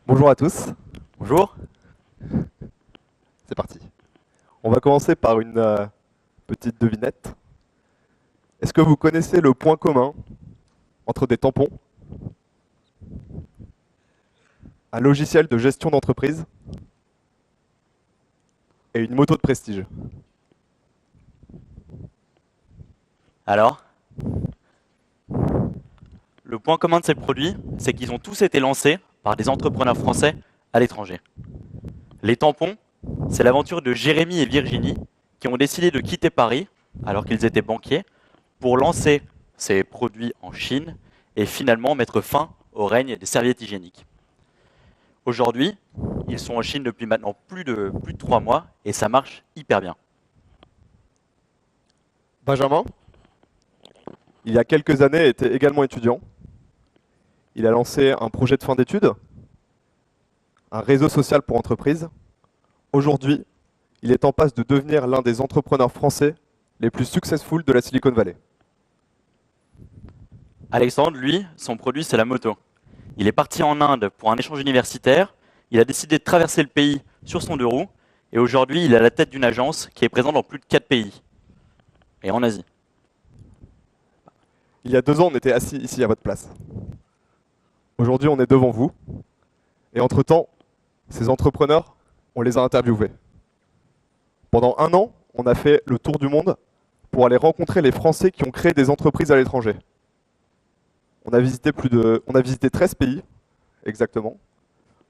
Bonjour à tous, Bonjour. c'est parti. On va commencer par une petite devinette. Est-ce que vous connaissez le point commun entre des tampons, un logiciel de gestion d'entreprise et une moto de prestige? Alors, le point commun de ces produits, c'est qu'ils ont tous été lancés par des entrepreneurs français à l'étranger. Les tampons, c'est l'aventure de Jérémy et Virginie qui ont décidé de quitter Paris, alors qu'ils étaient banquiers, pour lancer ces produits en Chine et finalement mettre fin au règne des serviettes hygiéniques. Aujourd'hui, ils sont en Chine depuis maintenant plus de 3 mois et ça marche hyper bien. Benjamin, il y a quelques années, était également étudiant. Il a lancé un projet de fin d'études, un réseau social pour entreprises. Aujourd'hui, il est en passe de devenir l'un des entrepreneurs français les plus successful de la Silicon Valley. Alexandre, lui, son produit, c'est la moto. Il est parti en Inde pour un échange universitaire. Il a décidé de traverser le pays sur son 2 roues. Et aujourd'hui, il est à la tête d'une agence qui est présente dans plus de 4 pays. Et en Asie. Il y a 2 ans, on était assis ici à votre place. Aujourd'hui, on est devant vous. Et entre-temps, ces entrepreneurs, on les a interviewés. Pendant 1 an, on a fait le tour du monde pour aller rencontrer les Français qui ont créé des entreprises à l'étranger. On a visité 13 pays, exactement,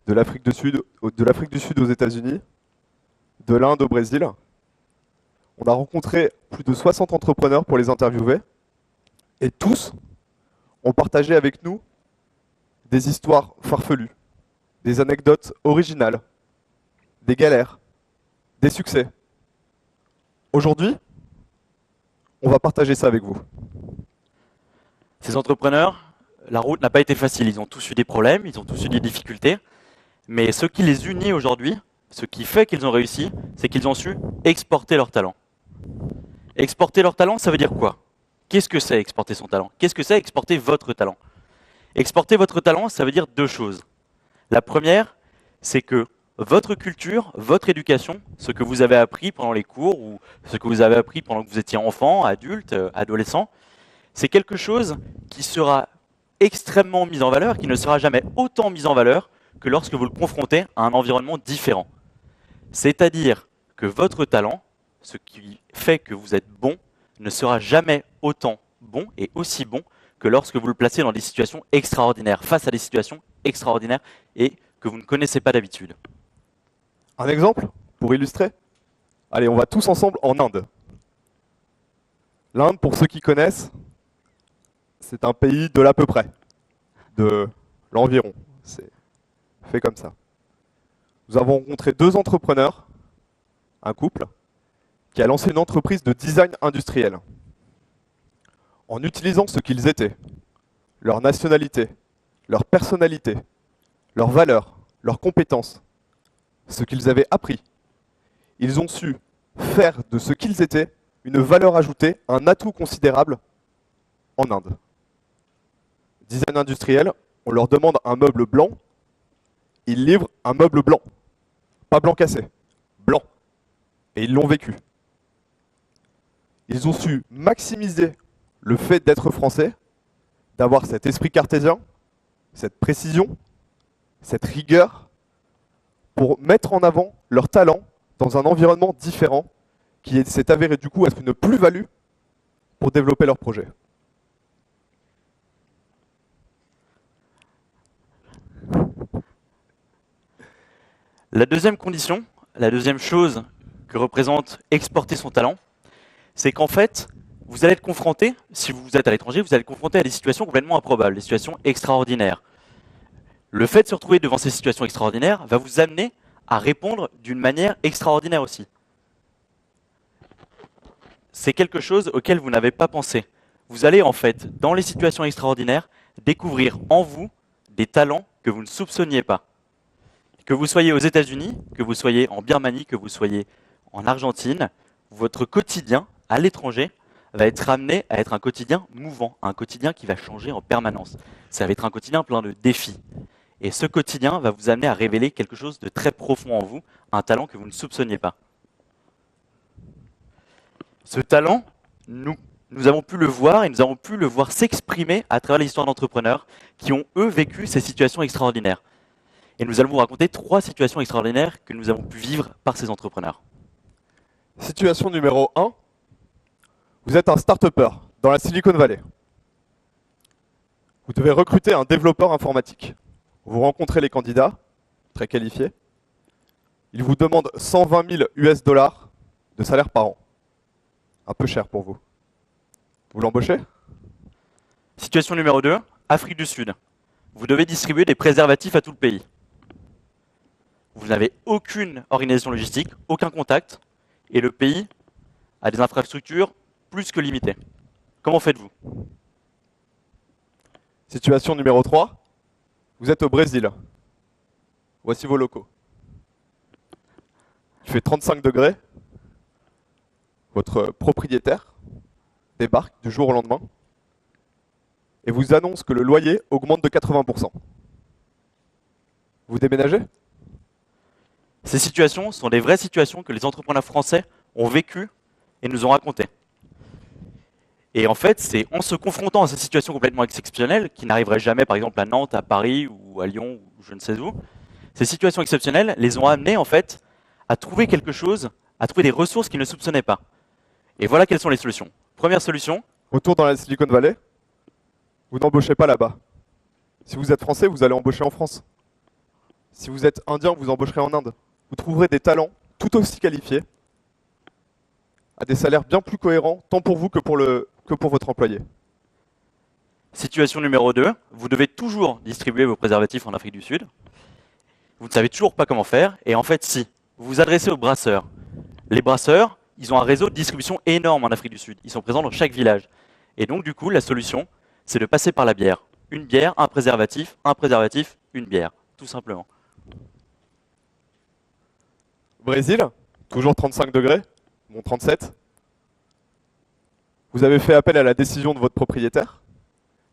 de l'Afrique du Sud aux États-Unis, de l'Inde au Brésil. On a rencontré plus de 60 entrepreneurs pour les interviewer, et tous ont partagé avec nous des histoires farfelues, des anecdotes originales, des galères, des succès. Aujourd'hui, on va partager ça avec vous. Ces entrepreneurs, la route n'a pas été facile. Ils ont tous eu des problèmes, ils ont tous eu des difficultés. Mais ce qui les unit aujourd'hui, ce qui fait qu'ils ont réussi, c'est qu'ils ont su exporter leur talent. Exporter leur talent, ça veut dire quoi? Qu'est-ce que c'est exporter son talent? Qu'est-ce que c'est exporter votre talent? Exporter votre talent, ça veut dire 2 choses. La première, c'est que votre culture, votre éducation, ce que vous avez appris pendant les cours ou ce que vous avez appris pendant que vous étiez enfant, adulte, adolescent, c'est quelque chose qui sera extrêmement mis en valeur, qui ne sera jamais autant mis en valeur que lorsque vous le confrontez à un environnement différent. C'est-à-dire que votre talent, ce qui fait que vous êtes bon, ne sera jamais autant bon et aussi bon que lorsque vous le placez dans des situations extraordinaires, face à des situations extraordinaires et que vous ne connaissez pas d'habitude. Un exemple pour illustrer? Allez, on va tous ensemble en Inde. L'Inde, pour ceux qui connaissent, c'est un pays de l'à peu près, de l'environ. C'est fait comme ça. Nous avons rencontré 2 entrepreneurs, un couple, qui a lancé une entreprise de design industriel. En utilisant ce qu'ils étaient, leur nationalité, leur personnalité, leurs valeurs, leurs compétences, ce qu'ils avaient appris, ils ont su faire de ce qu'ils étaient une valeur ajoutée, un atout considérable en Inde. Design industriel, on leur demande un meuble blanc, ils livrent un meuble blanc. Pas blanc cassé, blanc. Et ils l'ont vécu. Ils ont su maximiser le fait d'être français, d'avoir cet esprit cartésien, cette précision, cette rigueur, pour mettre en avant leur talent dans un environnement différent qui s'est avéré du coup être une plus-value pour développer leur projet. La deuxième condition, la deuxième chose que représente exporter son talent, c'est qu'en fait, vous allez être confronté, si vous êtes à l'étranger, vous allez être confronté à des situations complètement improbables, des situations extraordinaires. Le fait de se retrouver devant ces situations extraordinaires va vous amener à répondre d'une manière extraordinaire aussi. C'est quelque chose auquel vous n'avez pas pensé. Vous allez en fait, dans les situations extraordinaires, découvrir en vous des talents que vous ne soupçonniez pas. Que vous soyez aux États-Unis, que vous soyez en Birmanie, que vous soyez en Argentine, votre quotidien à l'étranger va être amené à être un quotidien mouvant, un quotidien qui va changer en permanence. Ça va être un quotidien plein de défis. Et ce quotidien va vous amener à révéler quelque chose de très profond en vous, un talent que vous ne soupçonniez pas. Ce talent, nous avons pu le voir et nous avons pu le voir s'exprimer à travers l'histoire d'entrepreneurs qui ont, eux, vécu ces situations extraordinaires. Et nous allons vous raconter 3 situations extraordinaires que nous avons pu vivre par ces entrepreneurs. Situation numéro 1. Vous êtes un start-upper dans la Silicon Valley. Vous devez recruter un développeur informatique. Vous rencontrez les candidats, très qualifiés. Ils vous demandent 120 000 US dollars de salaire par an. Un peu cher pour vous. Vous l'embauchez? Situation numéro 2, Afrique du Sud. Vous devez distribuer des préservatifs à tout le pays. Vous n'avez aucune organisation logistique, aucun contact, et le pays a des infrastructures plus que limitées. Comment faites-vous? Situation numéro 3. Vous êtes au Brésil. Voici vos locaux. Il fait 35 degrés. Votre propriétaire débarque du jour au lendemain et vous annonce que le loyer augmente de 80%. Vous déménagez? Ces situations sont des vraies situations que les entrepreneurs français ont vécues et nous ont racontées. Et en fait, c'est en se confrontant à ces situations complètement exceptionnelles, qui n'arriveraient jamais par exemple à Nantes, à Paris ou à Lyon ou je ne sais où, ces situations exceptionnelles les ont amenés en fait à trouver quelque chose, à trouver des ressources qu'ils ne soupçonnaient pas. Et voilà quelles sont les solutions. Première solution. Retour dans la Silicon Valley. Vous n'embauchez pas là-bas. Si vous êtes français, vous allez embaucher en France. Si vous êtes indien, vous embaucherez en Inde. Vous trouverez des talents tout aussi qualifiés à des salaires bien plus cohérents, tant pour vous que pour votre employé. Situation numéro 2, vous devez toujours distribuer vos préservatifs en Afrique du Sud. Vous ne savez toujours pas comment faire, et en fait si, vous vous adressez aux brasseurs. Les brasseurs, ils ont un réseau de distribution énorme en Afrique du Sud, ils sont présents dans chaque village. Et donc du coup, la solution, c'est de passer par la bière. Une bière, un préservatif, une bière, tout simplement. Brésil, toujours 35 degrés, bon 37. Vous avez fait appel à la décision de votre propriétaire.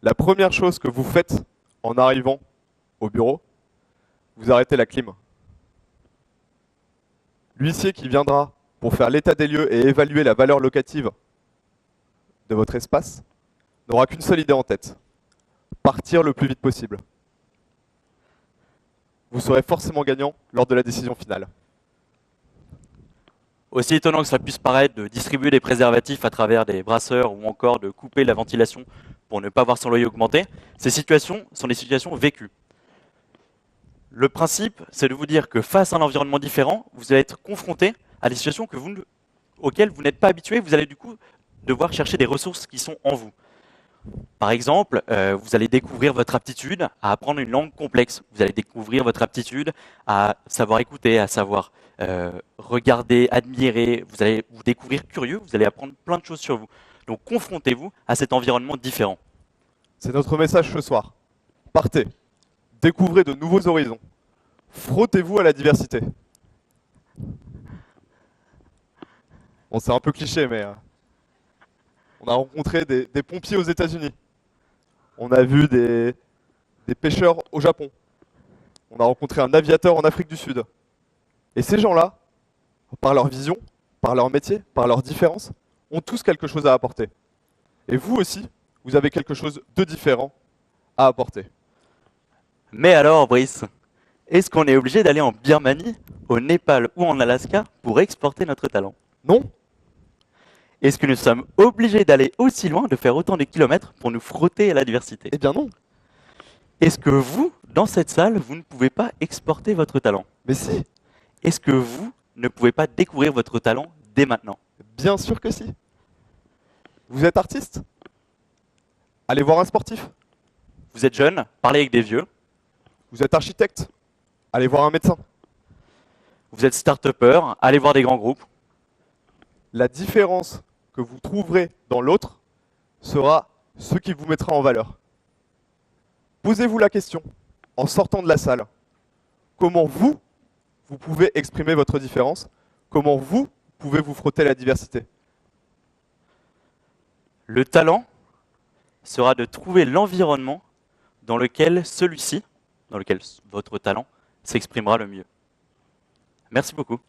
La première chose que vous faites en arrivant au bureau, vous arrêtez la clim. L'huissier qui viendra pour faire l'état des lieux et évaluer la valeur locative de votre espace n'aura qu'une seule idée en tête: partir le plus vite possible. Vous serez forcément gagnant lors de la décision finale. Aussi étonnant que cela puisse paraître de distribuer des préservatifs à travers des brasseurs ou encore de couper la ventilation pour ne pas voir son loyer augmenter, ces situations sont des situations vécues. Le principe, c'est de vous dire que face à un environnement différent, vous allez être confronté à des situations auxquelles vous n'êtes pas habitué. Vous allez du coup devoir chercher des ressources qui sont en vous. Par exemple, vous allez découvrir votre aptitude à apprendre une langue complexe. Vous allez découvrir votre aptitude à savoir écouter, à savoir regarder, admirer. Vous allez vous découvrir curieux, vous allez apprendre plein de choses sur vous. Donc confrontez-vous à cet environnement différent. C'est notre message ce soir. Partez, découvrez de nouveaux horizons, frottez-vous à la diversité. Bon, c'est un peu cliché, mais on a rencontré des pompiers aux États-Unis. On a vu des pêcheurs au Japon. On a rencontré un aviateur en Afrique du Sud. Et ces gens-là, par leur vision, par leur métier, par leurs différences, ont tous quelque chose à apporter. Et vous aussi, vous avez quelque chose de différent à apporter. Mais alors, Brice, est-ce qu'on est obligé d'aller en Birmanie, au Népal ou en Alaska pour exporter notre talent? Non? Est-ce que nous sommes obligés d'aller aussi loin, de faire autant de kilomètres pour nous frotter à la diversité? Eh bien non. Est-ce que vous, dans cette salle, vous ne pouvez pas exporter votre talent? Mais si, Est-ce que vous ne pouvez pas découvrir votre talent dès maintenant? bien sûr que si. Vous êtes artiste? Allez voir un sportif. Vous êtes jeune, parlez avec des vieux. Vous êtes architecte? Allez voir un médecin. Vous êtes start-upper, allez voir des grands groupes. La différence que vous trouverez dans l'autre sera ce qui vous mettra en valeur. Posez-vous la question, en sortant de la salle, comment vous pouvez exprimer votre différence, comment vous pouvez vous frotter à la diversité. Le talent sera de trouver l'environnement dans lequel celui-ci dans lequel votre talent s'exprimera le mieux. Merci beaucoup.